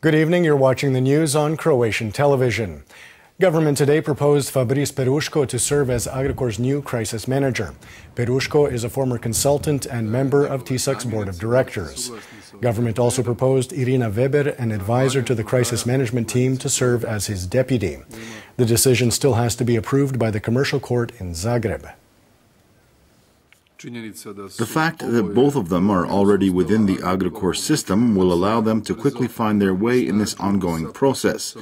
Good evening. You're watching the news on Croatian television. Government today proposed Fabrice Peruško to serve as Agrokor's new crisis manager. Peruško is a former consultant and member of TISAC's board of directors. Government also proposed Irina Weber, an advisor to the crisis management team, to serve as his deputy. The decision still has to be approved by the commercial court in Zagreb. The fact that both of them are already within the Agrokor system will allow them to quickly find their way in this ongoing process.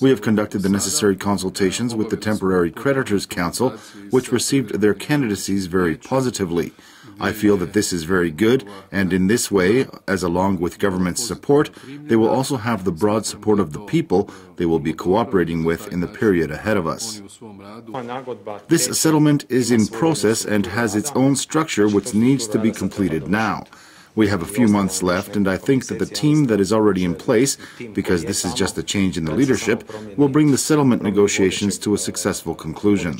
We have conducted the necessary consultations with the Temporary Creditors Council, which received their candidacies very positively. I feel that this is very good, and in this way, as along with government's support, they will also have the broad support of the people they will be cooperating with in the period ahead of us. This settlement is in process and has its own structure which needs to be completed now. We have a few months left, and I think that the team that is already in place, because this is just a change in the leadership, will bring the settlement negotiations to a successful conclusion.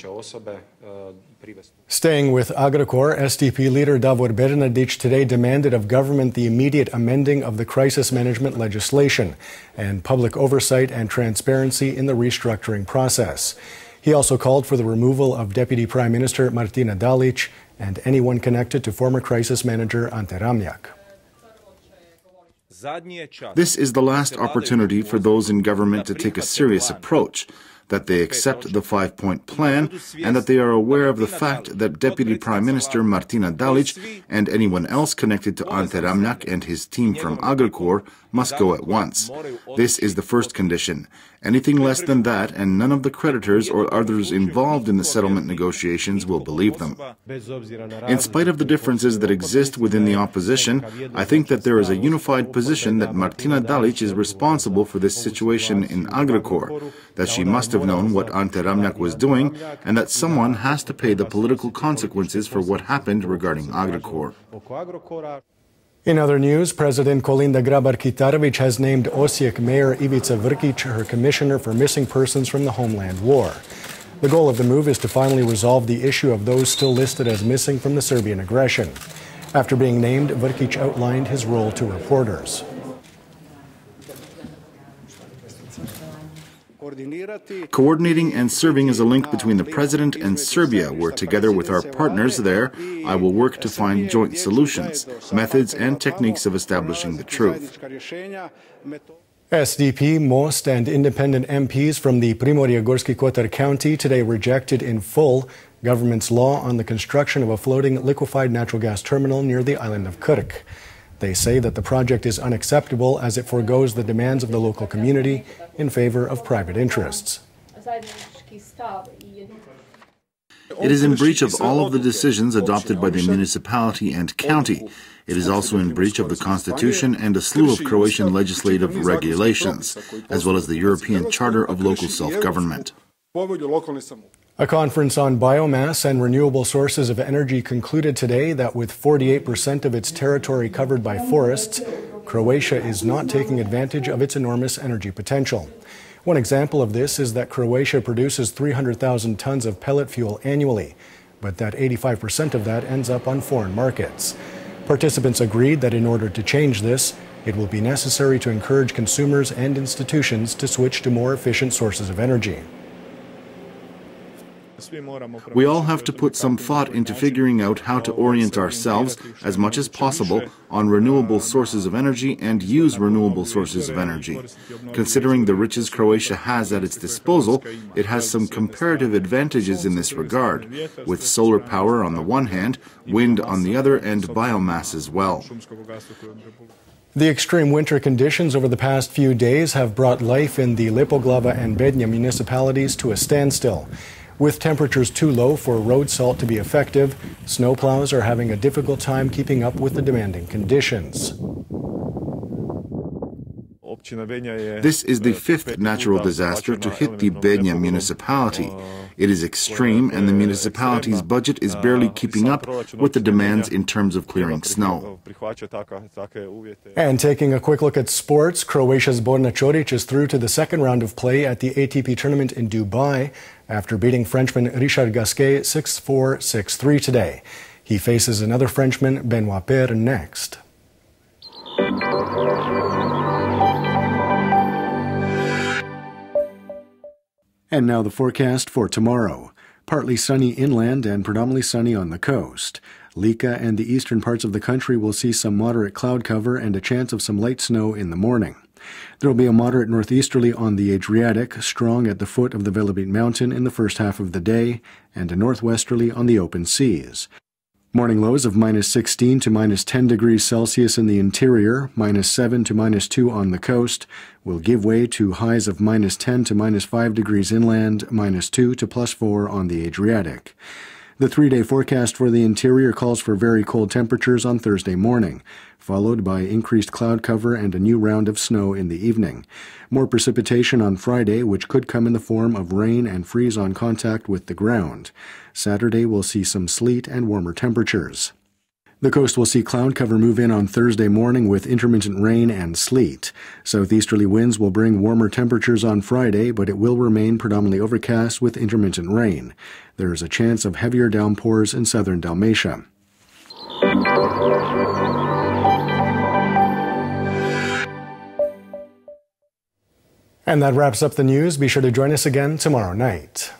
Staying with Agrokor, SDP leader Davor Bernardić today demanded of government the immediate amending of the crisis management legislation and public oversight and transparency in the restructuring process. He also called for the removal of Deputy Prime Minister Martina Dalić and anyone connected to former crisis manager Ante Ramljak. This is the last opportunity for those in government to take a serious approach, that they accept the five-point plan, and that they are aware of the fact that Deputy Prime Minister Martina Dalić and anyone else connected to Ante Ramljak and his team from Agrokor must go at once. This is the first condition. Anything less than that, and none of the creditors or others involved in the settlement negotiations will believe them. In spite of the differences that exist within the opposition, I think that there is a unified position that Martina Dalić is responsible for this situation in Agrokor, that she must have known what Ante Ramljak was doing, and that someone has to pay the political consequences for what happened regarding Agrokor. In other news, President Kolinda Grabar-Kitarović has named Osijek Mayor Ivica Vrkić her commissioner for missing persons from the homeland war. The goal of the move is to finally resolve the issue of those still listed as missing from the Serbian aggression. After being named, Vrkić outlined his role to reporters. Coordinating and serving as a link between the President and Serbia, where together with our partners there, I will work to find joint solutions, methods and techniques of establishing the truth. SDP, Most and independent MPs from the Primorje-Gorski Kotar County today rejected in full government's law on the construction of a floating liquefied natural gas terminal near the island of Krk. They say that the project is unacceptable as it forgoes the demands of the local community in favor of private interests. It is in breach of all of the decisions adopted by the municipality and county. It is also in breach of the Constitution and a slew of Croatian legislative regulations, as well as the European Charter of Local Self-Government. A conference on biomass and renewable sources of energy concluded today that with 48% of its territory covered by forests, Croatia is not taking advantage of its enormous energy potential. One example of this is that Croatia produces 300,000 tons of pellet fuel annually, but that 85% of that ends up on foreign markets. Participants agreed that in order to change this, it will be necessary to encourage consumers and institutions to switch to more efficient sources of energy. We all have to put some thought into figuring out how to orient ourselves as much as possible on renewable sources of energy and use renewable sources of energy. Considering the riches Croatia has at its disposal, it has some comparative advantages in this regard, with solar power on the one hand, wind on the other, and biomass as well. The extreme winter conditions over the past few days have brought life in the Lepoglava and Bednja municipalities to a standstill. With temperatures too low for road salt to be effective, snowplows are having a difficult time keeping up with the demanding conditions. This is the fifth natural disaster to hit the Bednja municipality. It is extreme, and the municipality's budget is barely keeping up with the demands in terms of clearing snow. And taking a quick look at sports, Croatia's Borna Čorić is through to the second round of play at the ATP tournament in Dubai after beating Frenchman Richard Gasquet 6-4, 6-3 today. He faces another Frenchman, Benoit Paire, next. And now the forecast for tomorrow. Partly sunny inland and predominantly sunny on the coast. Lika and the eastern parts of the country will see some moderate cloud cover and a chance of some light snow in the morning. There will be a moderate northeasterly on the Adriatic, strong at the foot of the Velebit Mountain in the first half of the day, and a northwesterly on the open seas. Morning lows of -16 to -10 degrees Celsius in the interior, -7 to -2 on the coast, will give way to highs of -10 to -5 degrees inland, -2 to +4 on the Adriatic. The 3-day forecast for the interior calls for very cold temperatures on Thursday morning, followed by increased cloud cover and a new round of snow in the evening. More precipitation on Friday, which could come in the form of rain and freeze on contact with the ground. Saturday will see some sleet and warmer temperatures. The coast will see cloud cover move in on Thursday morning with intermittent rain and sleet. Southeasterly winds will bring warmer temperatures on Friday, but it will remain predominantly overcast with intermittent rain. There is a chance of heavier downpours in southern Dalmatia. And that wraps up the news. Be sure to join us again tomorrow night.